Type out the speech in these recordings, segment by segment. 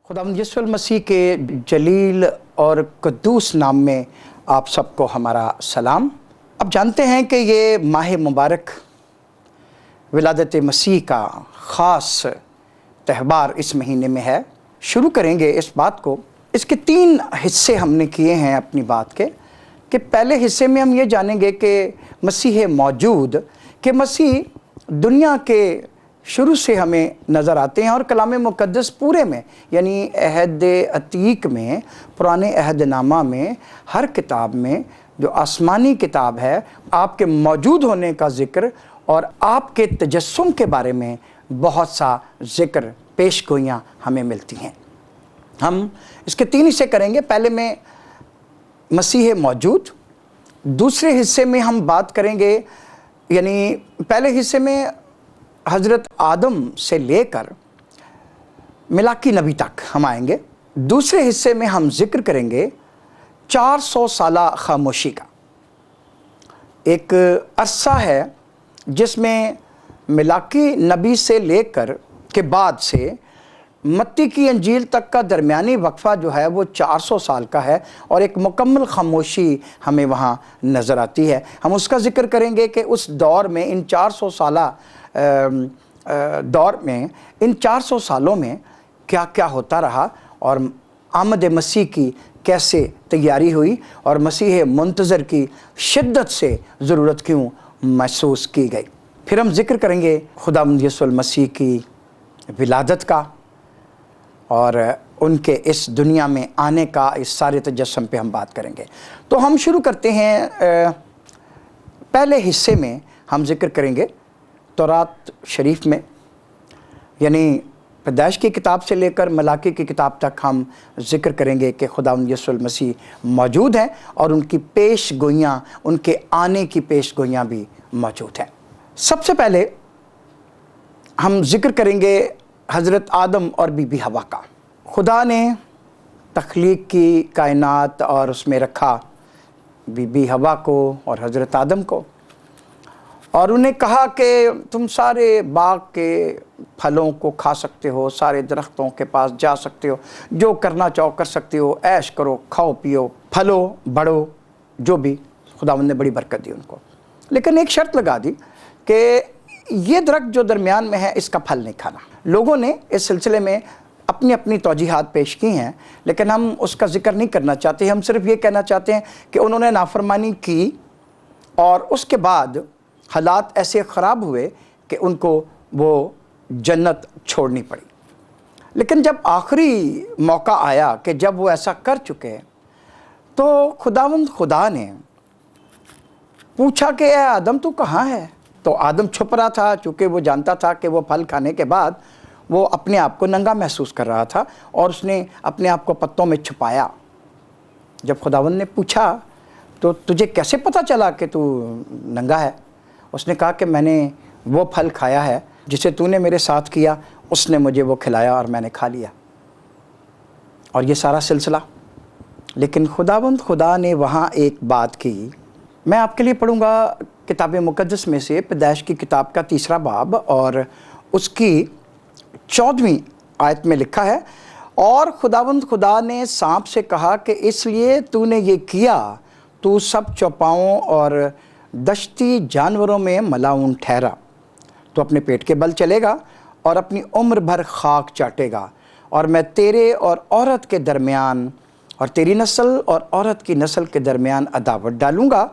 खुदावंद यीशु मसीह के जलील और कुद्दूस नाम में आप सबको हमारा सलाम। अब जानते हैं कि ये माह मुबारक विलादत मसीह का ख़ास त्यौहार इस महीने में है। शुरू करेंगे इस बात को। इसके 3 हिस्से हमने किए हैं अपनी बात के कि पहले हिस्से में हम ये जानेंगे कि मसीह है मौजूद, कि मसीह दुनिया के शुरू से हमें नज़र आते हैं और कलाम मुक़द्दस पूरे में यानी अहद अतीक में, पुराने अहदनामा में, हर किताब में जो आसमानी किताब है आपके मौजूद होने का ज़िक्र और आपके तजस्सुम के बारे में बहुत सा ज़िक्र पेशगोइयाँ हमें मिलती हैं। हम इसके 3 हिस्से करेंगे। पहले में मसीह मौजूद, दूसरे हिस्से में हम बात करेंगे यानी पहले हिस्से में हज़रत आदम से लेकर मिलाकी नबी तक हम आएंगे। दूसरे हिस्से में हम जिक्र करेंगे 400 साला खामोशी का। एक अरसा है जिसमें मिलाकी नबी से लेकर के बाद से मत्ती की अंजील तक का दरमियानी वक्फ़ा जो है वो 400 साल का है और एक मुकम्मल खामोशी हमें वहाँ नज़र आती है। हम उसका ज़िक्र करेंगे कि उस दौर में इन 400 साला दौर में इन 400 सालों में क्या क्या होता रहा और आमद मसीह की कैसे तैयारी हुई और मसीह मुंतज़र की शिद्दत से ज़रूरत क्यों महसूस की गई। फिर हम ज़िक्र करेंगे खुदावंद यीशु मसीह की विलादत का और उनके इस दुनिया में आने का, इस सारे तजस्सुम पे हम बात करेंगे। तो हम शुरू करते हैं। पहले हिस्से में हम ज़िक्र करेंगे तौरात शरीफ में यानी पैदाइश की किताब से लेकर मलाकी की किताब तक हम ज़िक्र करेंगे कि खुदावंद यीशु मसीह मौजूद हैं और उनकी पेशगोइयाँ, उनके आने की पेशगोइयाँ भी मौजूद हैं। सबसे पहले हम ज़िक्र करेंगे हज़रत आदम और बीबी हवा का। खुदा ने तख्लीक की कायनात और उसमें रखा बीबी हवा को और हज़रत आदम को और उन्हें कहा कि तुम सारे बाग के फलों को खा सकते हो, सारे दरख्तों के पास जा सकते हो, जो करना चाहो कर सकते हो, ऐश करो, खाओ पियो, फलो बढ़ो, जो भी। खुदावंद ने बड़ी बरकत दी उनको, लेकिन एक शर्त लगा दी कि ये दरख्त जो दरमियान में है इसका फल नहीं खाना। लोगों ने इस सिलसिले में अपनी अपनी तौजीहात पेश की हैं, लेकिन हम उसका ज़िक्र नहीं करना चाहते। हम सिर्फ ये कहना चाहते हैं कि उन्होंने नाफरमानी की और उसके बाद हालात ऐसे ख़राब हुए कि उनको वो जन्नत छोड़नी पड़ी। लेकिन जब आखिरी मौका आया कि जब वो ऐसा कर चुके हैं तो खुदा ने पूछा कि ए आदम तू कहाँ है? तो आदम छुप रहा था, चूँकि वो जानता था कि वो फल खाने के बाद वो अपने आप को नंगा महसूस कर रहा था और उसने अपने आप को पत्तों में छुपाया। जब खुदावंद ने पूछा तो तुझे कैसे पता चला कि तू नंगा है? उसने कहा कि मैंने वो फल खाया है जिसे तूने मेरे साथ किया, उसने मुझे वो खिलाया और मैंने खा लिया। और ये सारा सिलसिला। लेकिन खुदा ने वहाँ एक बात की। मैं आपके लिए पढ़ूँगा किताब मुक़द्दस में से पैदाइश की किताब का 3 बाब और उसकी 14वीं आयत में लिखा है, और खुदा ने सांप से कहा कि इसलिए तूने ये किया, तू सब चौपाओं और दश्ती जानवरों में मलाउन ठहरा। तो अपने पेट के बल चलेगा और अपनी उम्र भर खाक चाटेगा, और मैं तेरे और औरत के दरमियान और तेरी नस्ल और औरत की नस्ल के दरमियान अदावत डालूँगा।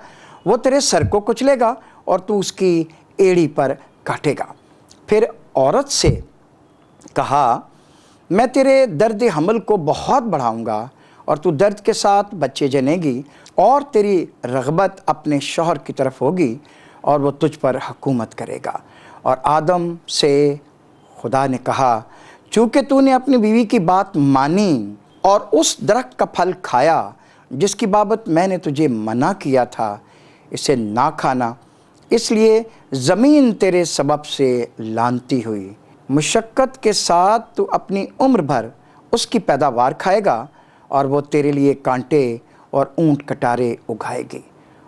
वो तेरे सर को कुचलेगा और तू उसकी एड़ी पर काटेगा। फिर औरत से कहा, मैं तेरे दर्द हमल को बहुत बढ़ाऊँगा और तू दर्द के साथ बच्चे जनेगी और तेरी रग़बत अपने शौहर की तरफ होगी और वो तुझ पर हुकूमत करेगा। और आदम से खुदा ने कहा, चूँकि तूने अपनी बीवी की बात मानी और उस दरख्त का फल खाया जिसकी बाबत मैंने तुझे मना किया था, इसे ना खाना, इसलिए ज़मीन तेरे सबब से लानती हुई। मुशक्क़त के साथ तू अपनी उम्र भर उसकी पैदावार खाएगा और वो तेरे लिए कांटे और ऊंट कटारे उगाएगी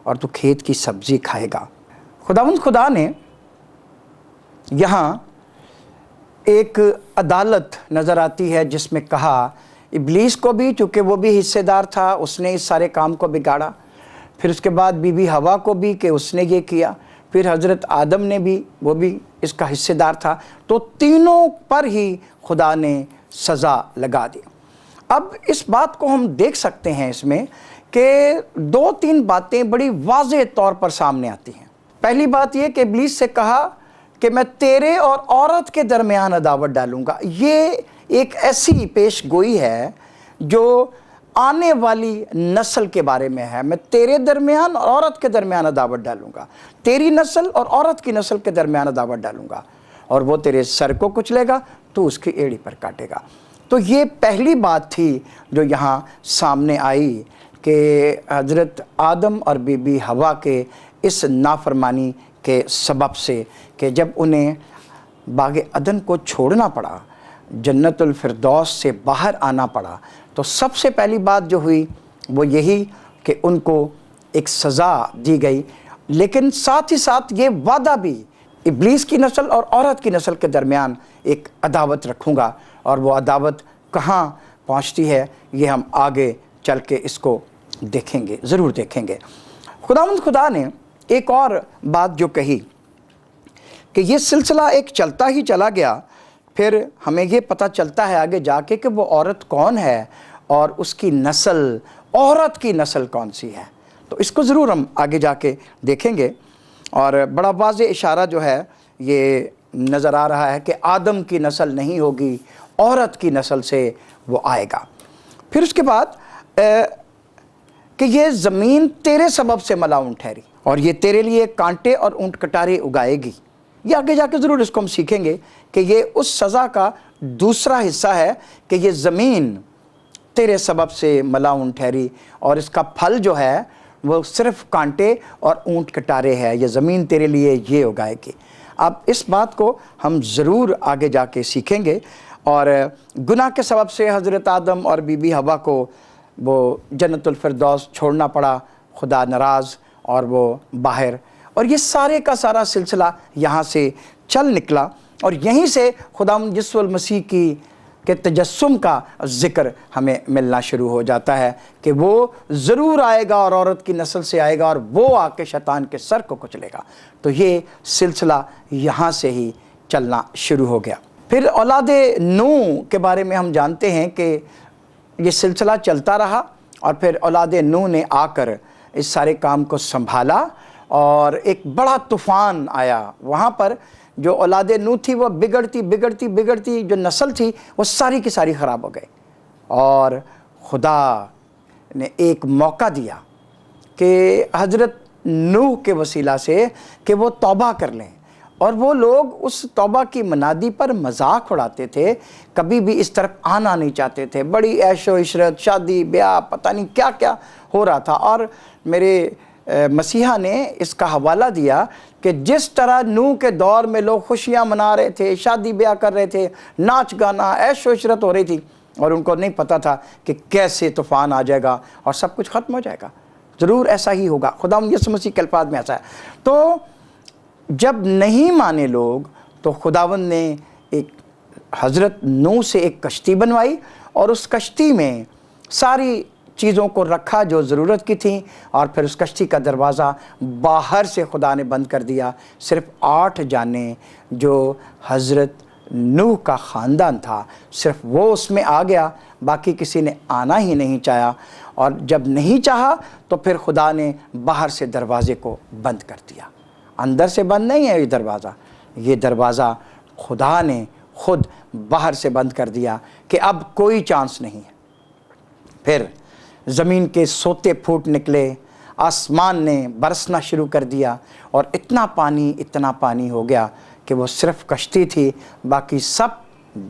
और तू खेत की सब्ज़ी खाएगा। खुदा ने यहाँ ایک عدالت نظر آتی ہے جس میں کہا ابلیس کو بھی، چونکہ وہ بھی حصے دار تھا، اس نے اس سارے کام کو بگاڑا، پھر اس کے بعد بی بی حوا کو بھی کہ اس نے یہ کیا، پھر حضرت آدم نے بھی، وہ بھی اس کا حصے دار تھا، تو تینوں پر ہی خدا نے سزا لگا دی۔ اب اس بات کو ہم دیکھ سکتے ہیں اس میں کہ دو تین باتیں بڑی واضح طور پر سامنے آتی ہیں۔ پہلی بات یہ کہ ابلیس سے کہا کہ میں تیرے اور عورت کے درمیان عداوت ڈالوں گا۔ یہ ایک ایسی پیش گوئی ہے جو آنے والی نسل کے بارے میں ہے۔ میں تیرے درمیان اور عورت کے درمیان عداوت ڈالوں گا، تیری نسل اور عورت کی نسل کے درمیان عداوت ڈالوں گا، اور وہ تیرے سر کو کچلے گا تو اس کی ایڑی پر کاٹے گا۔ تو یہ پہلی بات تھی جو یہاں سامنے آئی کہ حضرت آدم اور بی بی حوا کے اس نافرمانی کے سبب سے کہ جب انہیں باغ عدن کو چھوڑنا پڑا، جنت الفردوس سے باہر آنا پڑا، تو سب سے پہلی بات جو ہوئی وہ یہی کہ ان کو ایک سزا دی گئی، لیکن ساتھ ہی ساتھ یہ وعدہ بھی، ابلیس کی نسل اور عورت کی نسل کے درمیان ایک عداوت رکھوں گا، اور وہ عداوت کہاں پہنچتی ہے یہ ہم آگے چل کے اس کو دیکھیں گے، ضرور دیکھیں گے۔ خدا نے ایک اور بات جو کہی کہ یہ سلسلہ ایک چلتا ہی چلا گیا، پھر ہمیں یہ پتہ چلتا ہے آگے جا کے کہ وہ عورت کون ہے اور اس کی نسل، عورت کی نسل کون سی ہے، تو اس کو ضرور ہم آگے جا کے دیکھیں گے۔ اور بڑا واضح اشارہ جو ہے یہ نظر آ رہا ہے کہ آدم کی نسل نہیں ہوگی، عورت کی نسل سے وہ آئے گا۔ پھر اس کے بعد کہ یہ زمین تیرے سبب سے ملاؤن ٹھہری، اور یہ تیرے لیے کانٹے اور اونٹ کٹارے اگائے گی۔ یہ آگے جا کے ضرور اس کو ہم سیکھیں گے کہ یہ اس سزا کا دوسرا حصہ ہے کہ یہ زمین تیرے سبب سے ملاؤن ٹھہری، اور اس کا پھل جو ہے وہ صرف کانٹے اور اونٹ کٹارے ہے، یہ زمین تیرے لیے یہ اگائے گی۔ اب اس بات کو ہم ضرور آگے جا کے سیکھیں گے۔ اور گناہ کے سبب سے حضرت آدم اور بی بی حوا کو وہ جنت الفردوس چھوڑنا پڑا، خدا ناراض اور وہ باہر، اور یہ سارے کا سارا سلسلہ یہاں سے چل نکلا، اور یہیں سے خدا یسوع المسیح کے تجسم کا ذکر ہمیں ملنا شروع ہو جاتا ہے کہ وہ ضرور آئے گا اور عورت کی نسل سے آئے گا، اور وہ آ کے شیطان کے سر کو کچلے گا۔ تو یہ سلسلہ یہاں سے ہی چلنا شروع ہو گیا۔ پھر اولاد نوح کے بارے میں ہم جانتے ہیں کہ یہ سلسلہ چلتا رہا، اور پھر اولاد نوح نے آ کر اس سارے کام کو سنبھالا، اور ایک بڑا طوفان آیا۔ وہاں پر جو اولاد نوح تھی وہ بگڑتی جو نسل تھی وہ ساری کی ساری خراب ہو گئی، اور خدا نے ایک موقع دیا کہ حضرت نوح کے وسیلہ سے کہ وہ توبہ کر لیں، اور وہ لوگ اس توبہ کی منادی پر مذاق اڑاتے تھے، کبھی بھی اس طرف آنا نہیں چاہتے تھے، بڑی عیش و عشرت، شادی بیاہ، پتہ نہیں کیا کیا ہو رہا تھا۔ اور میرے مسیحا نے اس کا حوالہ دیا کہ جس طرح نوح کے دور میں لوگ خوشیاں منا رہے تھے، شادی بیاہ کر رہے تھے، ناچ گانا، عیش و عشرت ہو رہی تھی، اور ان کو نہیں پتہ تھا کہ کیسے طوفان آ جائے گا اور سب کچھ ختم ہو جائے گا۔ ضرور ایسا ہی ہوگا، خدا یسوع مسیح کے الفاظ میں ایسا ہے۔ تو جب نہیں مانے لوگ تو خداوند نے ایک حضرت نوح سے ایک کشتی بنوائی، اور اس کشتی میں ساری چیزوں کو رکھا جو ضرورت کی تھیں، اور پھر اس کشتی کا دروازہ باہر سے خدا نے بند کر دیا۔ صرف 8 جانیں جو حضرت نوح کا خاندان تھا، صرف وہ اس میں آ گیا، باقی کسی نے آنا ہی نہیں چاہا، اور جب نہیں چاہا تو پھر خدا نے باہر سے دروازے کو بند کر دیا۔ اندر سے بند نہیں ہے یہ دروازہ خدا نے خود باہر سے بند کر دیا کہ اب کوئی چانس نہیں ہے۔ پھر زمین کے سوتے پھوٹ نکلے، آسمان نے برسنا شروع کر دیا، اور اتنا پانی ہو گیا کہ وہ صرف کشتی تھی، باقی سب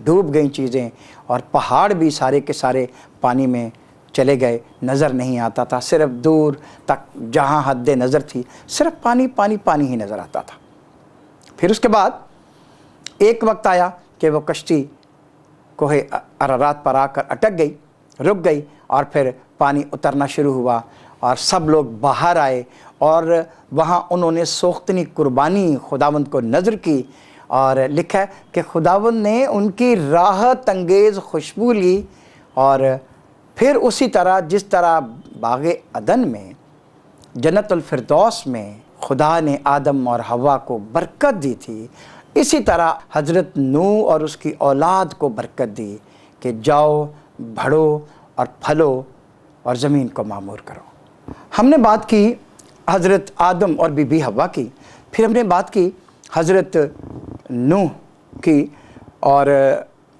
ڈوب گئیں چیزیں، اور پہاڑ بھی سارے کے سارے پانی میں چلے گئے، نظر نہیں آتا تھا، صرف دور تک جہاں حد نظر تھی صرف پانی ہی نظر آتا تھا۔ پھر اس کے بعد ایک وقت آیا کہ وہ کشتی کوہ ارارات پر آ کر اٹک گئی، رک گئی، اور پھر پانی اترنا شروع ہوا، اور سب لوگ باہر آئے، اور وہاں انہوں نے سوختنی قربانی خداوند کو نذر کی، اور لکھا ہے کہ خداوند نے ان کی راحت انگیز خوشبو لی، اور پھر اسی طرح جس طرح باغ عدن میں، جنت الفردوس میں خدا نے آدم اور حوا کو برکت دی تھی، اسی طرح حضرت نوح اور اس کی اولاد کو برکت دی کہ جاؤ، بڑھو اور پھلو اور زمین کو معمور کرو۔ ہم نے بات کی حضرت آدم اور بی بی حوا کی، پھر ہم نے بات کی حضرت نوح کی اور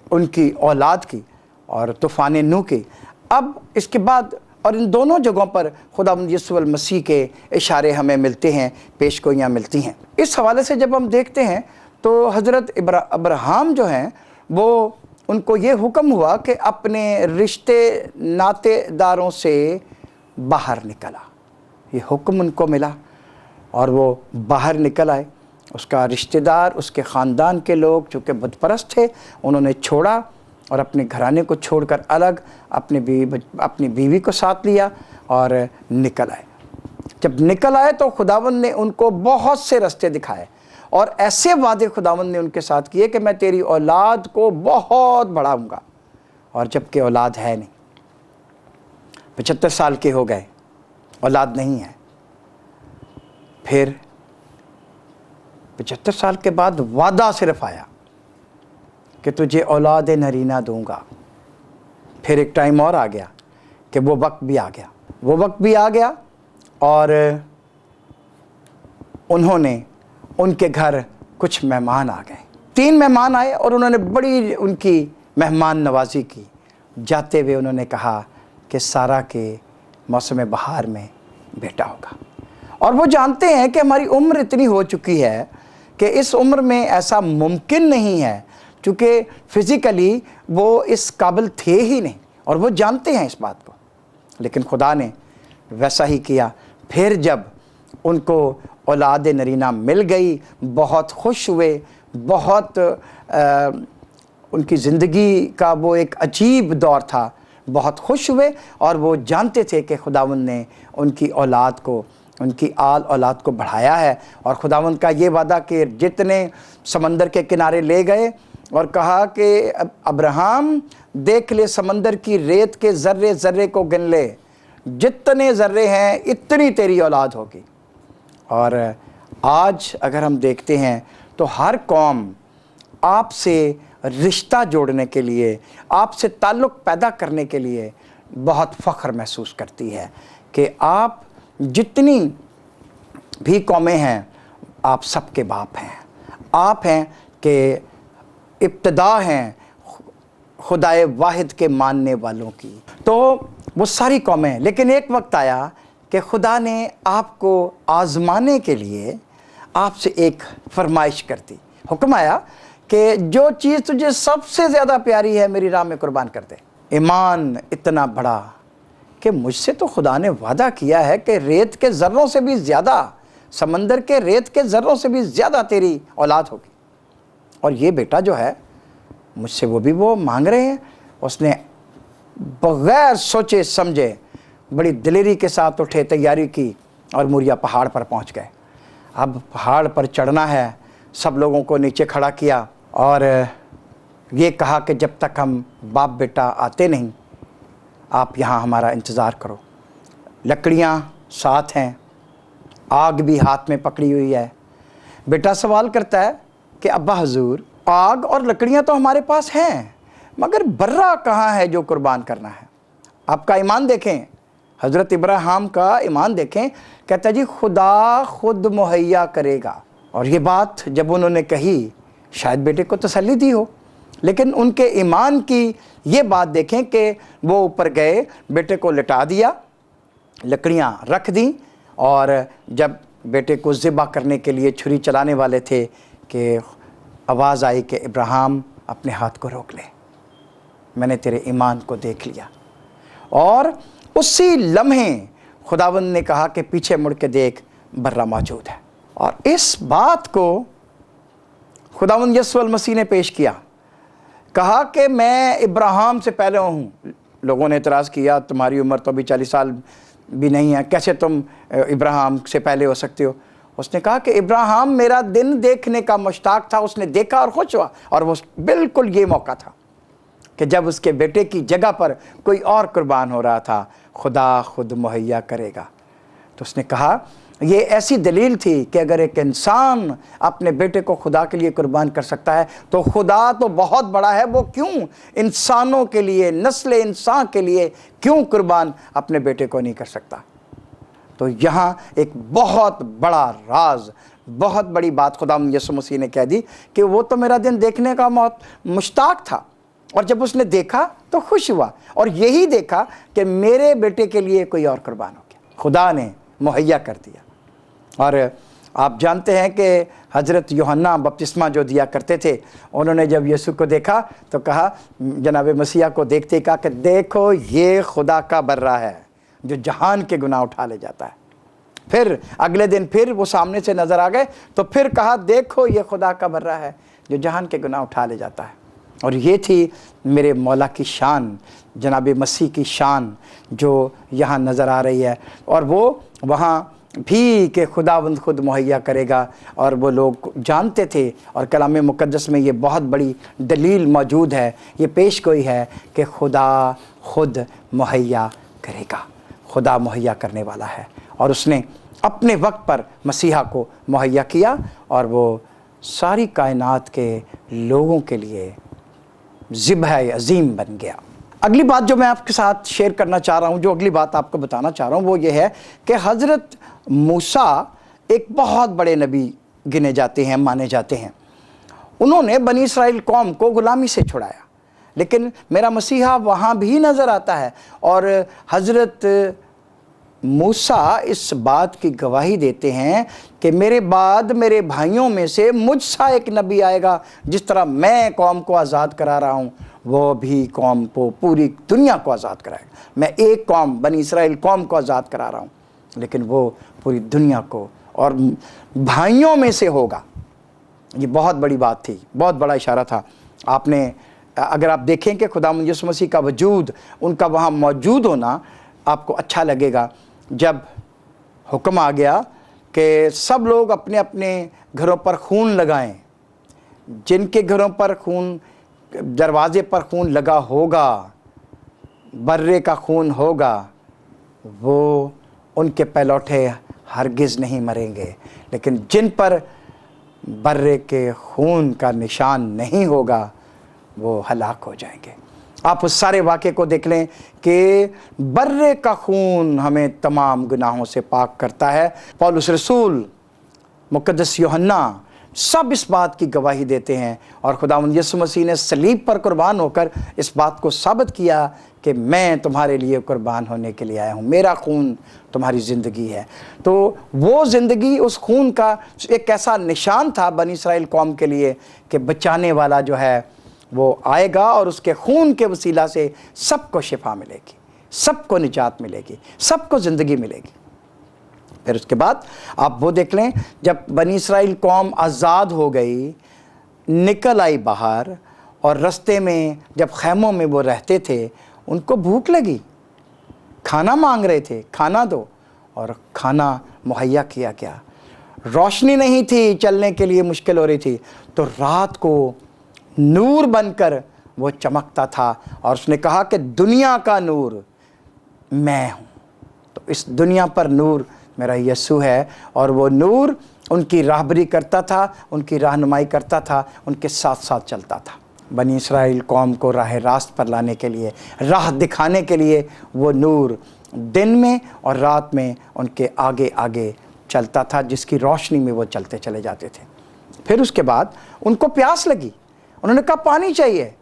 ان کی اولاد کی اور طوفان نوح کی۔ اب اس کے بعد اور ان دونوں جگہوں پر خداوند یسوع المسیح کے اشارے ہمیں ملتے ہیں، پیش گوئیاں ملتی ہیں۔ اس حوالے سے جب ہم دیکھتے ہیں تو حضرت ابراہیم جو ہیں وہ ان کو یہ حکم ہوا کہ اپنے رشتے ناتے داروں سے باہر نکلا، یہ حکم ان کو ملا اور وہ باہر نکل آئے۔ اس کا رشتہ دار، اس کے خاندان کے لوگ چونکہ بت پرست تھے، انہوں نے چھوڑا اور اپنے گھرانے کو چھوڑ کر الگ اپنی بیوی کو ساتھ لیا اور نکل آئے۔ جب نکل آئے تو خداوند نے ان کو بہت سے رستے دکھائے اور ایسے وعدے خداوند نے ان کے ساتھ کیے کہ میں تیری اولاد کو بہت بڑھاؤں گا، اور جب کہ اولاد ہے نہیں، 75 سال کے ہو گئے، اولاد نہیں ہے۔ پھر 75 سال کے بعد وعدہ صرف آیا کہ تجھے اولاد نرینہ دوں گا۔ پھر ایک ٹائم اور آ گیا کہ وہ وقت بھی آ گیا اور انہوں نے ان کے گھر کچھ مہمان آ گئے، 3 مہمان آئے اور انہوں نے بڑی ان کی مہمان نوازی کی۔ جاتے ہوئے انہوں نے کہا کہ سارہ کے موسم بہار میں بیٹا ہوگا، اور وہ جانتے ہیں کہ ہماری عمر اتنی ہو چکی ہے کہ اس عمر میں ایسا ممکن نہیں ہے، چونکہ فزیکلی وہ اس قابل تھے ہی نہیں، اور وہ جانتے ہیں اس بات کو، لیکن خدا نے ویسا ہی کیا۔ پھر جب ان کو اولاد نرینہ مل گئی، بہت خوش ہوئے، بہت ان کی زندگی کا وہ ایک عجیب دور تھا، بہت خوش ہوئے، اور وہ جانتے تھے کہ خداوند نے ان کی اولاد کو، ان کی اولاد کو بڑھایا ہے۔ اور خداوند کا یہ وعدہ کہ جتنے سمندر کے کنارے لے گئے اور کہا کہ ابراہیم دیکھ لے سمندر کی ریت کے ذرے ذرے کو گن لے، جتنے ذرے ہیں اتنی تیری اولاد ہوگی۔ اور آج اگر ہم دیکھتے ہیں تو ہر قوم آپ سے رشتہ جوڑنے کے لیے، آپ سے تعلق پیدا کرنے کے لیے بہت فخر محسوس کرتی ہے کہ آپ جتنی بھی قومیں ہیں، آپ سب کے باپ ہیں، آپ ہیں کہ ابتدا ہیں خدائے واحد کے ماننے والوں کی۔ تو وہ ساری قومیں، لیکن ایک وقت آیا کہ خدا نے آپ کو آزمانے کے لیے آپ سے ایک فرمائش کر دی، حکم آیا کہ جو چیز تجھے سب سے زیادہ پیاری ہے میری راہ میں قربان کر دے۔ ایمان اتنا بڑا کہ مجھ سے تو خدا نے وعدہ کیا ہے کہ ریت کے ذروں سے بھی زیادہ، سمندر کے ریت کے ذروں سے بھی زیادہ تیری اولاد ہوگی، اور یہ بیٹا جو ہے مجھ سے وہ مانگ رہے ہیں۔ اس نے بغیر سوچے سمجھے بڑی دلیری کے ساتھ اٹھے، تیاری کی اور موریا پہاڑ پر پہنچ گئے۔ اب پہاڑ پر چڑھنا ہے، سب لوگوں کو نیچے کھڑا کیا اور یہ کہا کہ جب تک ہم باپ بیٹا آتے نہیں، آپ یہاں ہمارا انتظار کرو۔ لکڑیاں ساتھ ہیں، آگ بھی ہاتھ میں پکڑی ہوئی ہے۔ بیٹا سوال کرتا ہے کہ ابا حضور، آگ اور لکڑیاں تو ہمارے پاس ہیں، مگر برہ کہاں ہے جو قربان کرنا ہے؟ آپ کا ایمان دیکھیں، حضرت ابراہیم کا ایمان دیکھیں، کہتا ہے جی خدا خود مہیا کرے گا۔ اور یہ بات جب انہوں نے کہی، شاید بیٹے کو تسلی دی ہو، لیکن ان کے ایمان کی یہ بات دیکھیں کہ وہ اوپر گئے، بیٹے کو لٹا دیا، لکڑیاں رکھ دیں، اور جب بیٹے کو ذبح کرنے کے لیے چھری چلانے والے تھے کہ آواز آئی کہ ابراہیم اپنے ہاتھ کو روک لے، میں نے تیرے ایمان کو دیکھ لیا۔ اور اسی لمحے خداوند نے کہا کہ پیچھے مڑ کے دیکھ، برہ موجود ہے۔ اور اس بات کو خداوند یسوع المسیح نے پیش کیا، کہا کہ میں ابراہیم سے پہلے ہوں۔ لوگوں نے اعتراض کیا، تمہاری عمر تو ابھی 40 سال بھی نہیں ہے، کیسے تم ابراہیم سے پہلے ہو سکتے ہو؟ उसने कहा कि इब्राहिम मेरा दिन देखने का मुश्ताक था, उसने देखा और खुश हुआ। और वो बिल्कुल ये मौका था कि जब उसके बेटे की जगह पर कोई और कुर्बान हो रहा था, खुदा खुद मुहैया करेगा। तो उसने कहा ये ऐसी दलील थी कि अगर एक इंसान अपने बेटे को खुदा के लिए कुर्बान कर सकता है तो खुदा तो बहुत बड़ा है, वो क्यों इंसानों के लिए, नस्ल इंसान के लिए क्यों कुर्बान अपने बेटे को नहीं कर सकता। तो यहाँ एक बहुत बड़ा राज, बहुत बड़ी बात खुदावंद यीशु मसीह ने कह दी कि वो तो मेरा दिन देखने का बहुत मुश्ताक था, और जब उसने देखा तो खुश हुआ, और यही देखा कि मेरे बेटे के लिए कोई और कुर्बान हो गया, खुदा ने मुहैया कर दिया। और आप जानते हैं कि हज़रत यूहन्ना बपतिस्मा जो दिया करते थे, उन्होंने जब यीशु को देखा तो कहा, जनाब मसीहा को देखते ही कहा कि देखो ये खुदा का बर्रा है जो जहान के गुनाह उठा ले जाता है। फिर अगले दिन फिर वो सामने से नज़र आ गए तो फिर कहा देखो ये खुदा का बर्रा है जो जहान के गुनाह उठा ले जाता है। और ये थी मेरे मौला की शान, जनाब मसीह की शान जो यहाँ नज़र आ रही है। और वो वहाँ भी कि खुदावंद खुद मुहैया करेगा, और वो लोग जानते थे, और कलाम मुक़द्दस में ये बहुत बड़ी दलील मौजूद है, ये पेश गोई है कि खुदा खुद मुहैया करेगा, खुदा मुहैया करने वाला है। और उसने अपने वक्त पर मसीहा को मुहैया किया, और वो सारी कायनात के लोगों के लिए ज़िब्ह अज़ीम बन गया। अगली बात जो मैं आपके साथ शेयर करना चाह रहा हूँ, जो अगली बात आपको बताना चाह रहा हूँ, वो ये है कि हज़रत मूसा एक बहुत बड़े नबी गिने जाते हैं, माने जाते हैं। उन्होंने बनी इसराइल कौम को ग़ुलामी से छुड़ाया, लेकिन मेरा मसीहा वहाँ भी नज़र आता है। और हज़रत मूसा इस बात की गवाही देते हैं कि मेरे बाद मेरे भाइयों में से मुझसा एक नबी आएगा, जिस तरह मैं कौम को आज़ाद करा रहा हूँ वो भी कौम को, पूरी दुनिया को आज़ाद कराएगा। मैं एक कौम, बनी इसराइल कौम को आज़ाद करा रहा हूँ, लेकिन वो पूरी दुनिया को और भाइयों में से होगा। ये बहुत बड़ी बात थी, बहुत बड़ा इशारा था। आपने अगर आप देखें कि खुदावंद यीशु मसीह का वजूद, उनका वहाँ मौजूद होना आपको अच्छा लगेगा। जब हुक्म आ गया कि सब लोग अपने अपने घरों पर खून लगाएं, जिनके घरों पर खून, दरवाज़े पर खून लगा होगा, बर्रे का खून होगा, वो उनके पलौठे हरगिज़ नहीं मरेंगे, लेकिन जिन पर बर्रे के खून का निशान नहीं होगा वो हलाक हो जाएंगे। आप उस सारे वाक़े को देख लें कि बर्रे का खून हमें तमाम गुनाहों से पाक करता है। पौलुस रसूल, मुक़द्दस यूहन्ना, सब इस बात की गवाही देते हैं। और खुदावंद यीशु मसीह ने सलीब पर कुर्बान होकर इस बात को साबित किया कि मैं तुम्हारे लिए कुर्बान होने के लिए आया हूँ, मेरा खून तुम्हारी ज़िंदगी है। तो वो ज़िंदगी, उस खून का एक ऐसा निशान था बनी इसराइल कौम के लिए कि बचाने वाला जो है वो आएगा, और उसके खून के वसीला से सबको शिफा मिलेगी, सबको निजात मिलेगी, सबको ज़िंदगी मिलेगी। फिर उसके बाद आप वो देख लें, जब बनी इसराइल कौम आज़ाद हो गई, निकल आई बाहर, और रास्ते में जब खैमों में वो रहते थे, उनको भूख लगी, खाना मांग रहे थे, खाना दो, और खाना मुहैया किया गया। रोशनी नहीं थी, चलने के लिए मुश्किल हो रही थी, तो रात को नूर बनकर वो चमकता था, और उसने कहा कि दुनिया का नूर मैं हूँ। तो इस दुनिया पर नूर मेरा यीशु है, और वो नूर उनकी राहबरी करता था, उनकी रहनुमाई करता था, उनके साथ साथ चलता था। बनी इसराइल कौम को राह रास्त पर लाने के लिए, राह दिखाने के लिए वो नूर दिन में और रात में उनके आगे आगे चलता था, जिसकी रोशनी में वो चलते चले जाते थे। फिर उसके बाद उनको प्यास लगी, उन्होंने कहा पानी चाहिए।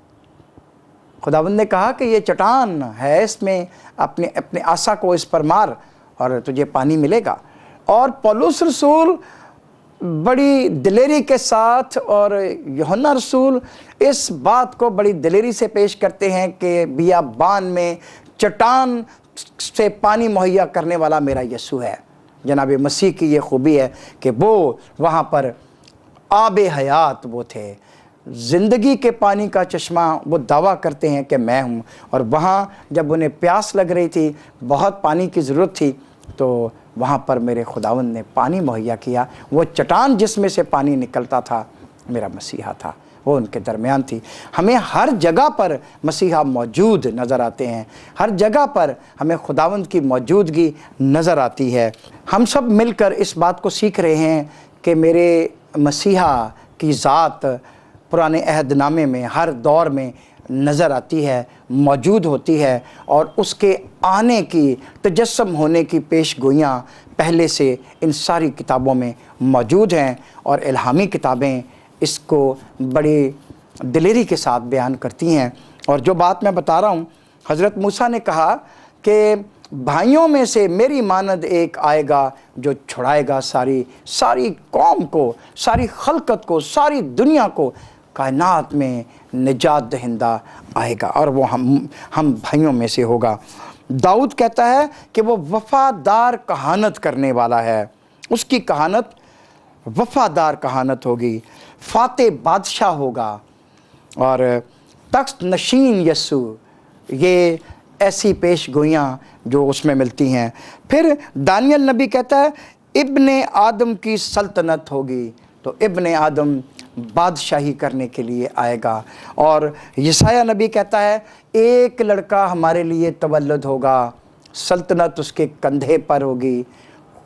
खुदावंद ने कहा कि ये चट्टान है, इसमें अपने अपने आसा को इस पर मार और तुझे पानी मिलेगा। और पौलुस रसूल बड़ी दिलेरी के साथ, और यूहन्ना रसूल इस बात को बड़ी दिलेरी से पेश करते हैं कि बियाबान में चट्टान से पानी मुहैया करने वाला मेरा यीशु है। जनाब मसीह की ये खूबी है कि वो वहाँ पर आबे हयात वो थे, ज़िंदगी के पानी का चश्मा। वो दावा करते हैं कि मैं हूँ। और वहाँ जब उन्हें प्यास लग रही थी, बहुत पानी की ज़रूरत थी, तो वहाँ पर मेरे खुदावंद ने पानी मुहैया किया। वो चट्टान जिसमें से पानी निकलता था मेरा मसीहा था, वो उनके दरमियान थी। हमें हर जगह पर मसीहा मौजूद नज़र आते हैं, हर जगह पर हमें खुदावंद की मौजूदगी नज़र आती है। हम सब मिलकर इस बात को सीख रहे हैं कि मेरे मसीहा की ज़ात पुराने अहदनामे में हर दौर में नज़र आती है, मौजूद होती है, और उसके आने की, तजस्सुम होने की पेश गोइयाँ पहले से इन सारी किताबों में मौजूद हैं। और इल्हामी किताबें इसको बड़ी दिलेरी के साथ बयान करती हैं। और जो बात मैं बता रहा हूँ, हज़रत मूसा ने कहा कि भाइयों में से मेरी मानद एक आएगा जो छुड़ाएगा सारी कौम को, सारी खलकत को, सारी दुनिया को, कायनात में निजात दहिंदा आएगा, और वो हम भाइयों में से होगा। दाऊद कहता है कि वो वफ़ादार कहानत करने वाला है, उसकी कहानत वफ़ादार कहानत होगी, फ़ाते बादशाह होगा, और तख्त नशीन यस्सु, ये ऐसी पेश गोइयाँ जो उसमें मिलती हैं। फिर दानियल नबी कहता है इब्ने आदम की सल्तनत होगी, तो इब्ने आदम बादशाही करने के लिए आएगा। और यसाया नबी कहता है एक लड़का हमारे लिए तवल्लुद होगा, सल्तनत उसके कंधे पर होगी,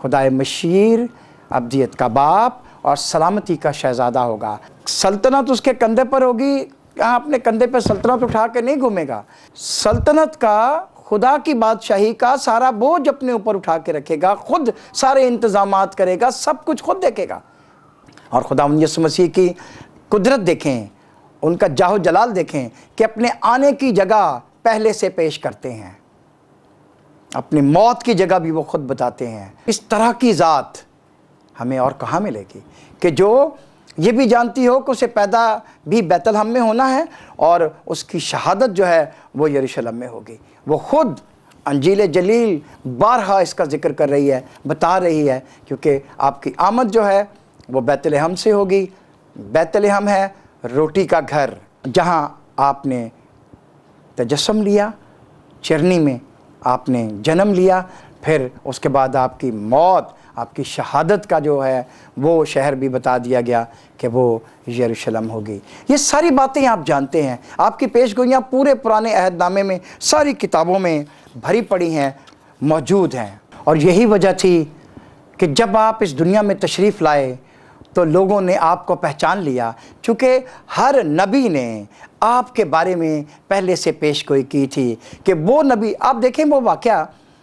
खुदाए मशीर, अब्दियत का बाप और सलामती का शहज़ादा होगा। सल्तनत उसके कंधे पर होगी, यहाँ अपने कंधे पर सल्तनत उठा के नहीं घूमेगा, सल्तनत का, खुदा की बादशाही का सारा बोझ अपने ऊपर उठा के रखेगा, खुद सारे इंतज़ामात करेगा, सब कुछ खुद देखेगा। और खुदावंद यीशु मसीह की कुदरत देखें, उनका जाहो जलाल देखें कि अपने आने की जगह पहले से पेश करते हैं, अपनी मौत की जगह भी वो खुद बताते हैं। इस तरह की ज़ात हमें और कहाँ मिलेगी कि जो ये भी जानती हो कि उसे पैदा भी बैतलहम में होना है और उसकी शहादत जो है वो यरूशलेम में होगी। वो खुद अंजील जलील बारहा इसका जिक्र कर रही है, बता रही है, क्योंकि आपकी आमद जो है वो बैतलहम से होगी। बैतलहम है रोटी का घर, जहाँ आपने तजस्सुम लिया, चरनी में आपने जन्म लिया, फिर उसके बाद आपकी मौत, आपकी शहादत का जो है वो शहर भी बता दिया गया कि वो यरूशलेम होगी। ये सारी बातें आप जानते हैं, आपकी पेशगोइयाँ पूरे पुराने अहदनामे में सारी किताबों में भरी पड़ी हैं, मौजूद हैं। और यही वजह थी कि जब आप इस दुनिया में तशरीफ़ लाए तो लोगों ने आपको पहचान लिया, चूँकि हर नबी ने आपके बारे में पहले से पेशगोई की थी कि वो नबी, आप देखें वो वाक़या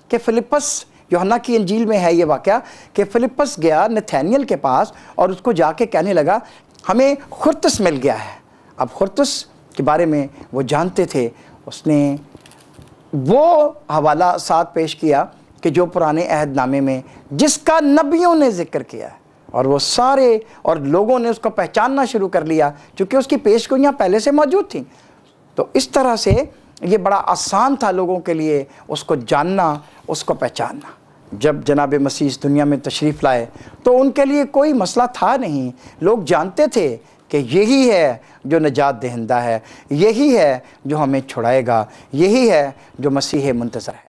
कि फिलिप्पस, यूहन्ना की इंजील में है ये वाक़या कि फिलिप्पस गया नथानियल के पास और उसको जाके कहने लगा हमें खुर्तस मिल गया है। अब खुर्तस के बारे में वो जानते थे, उसने वो हवाला साथ पेश किया कि जो पुराने अहदनामे में जिसका नबियों ने जिक्र किया है, और वो सारे और लोगों ने उसको पहचानना शुरू कर लिया क्योंकि उसकी पेशगोइयाँ पहले से मौजूद थीं। तो इस तरह से ये बड़ा आसान था लोगों के लिए उसको जानना, उसको पहचानना। जब जनाब मसीह इस दुनिया में तशरीफ़ लाए तो उनके लिए कोई मसला था नहीं, लोग जानते थे कि यही है जो निजात दहिंदा है, यही है जो हमें छुड़ाएगा, यही है जो मसीह मुंतज़र है।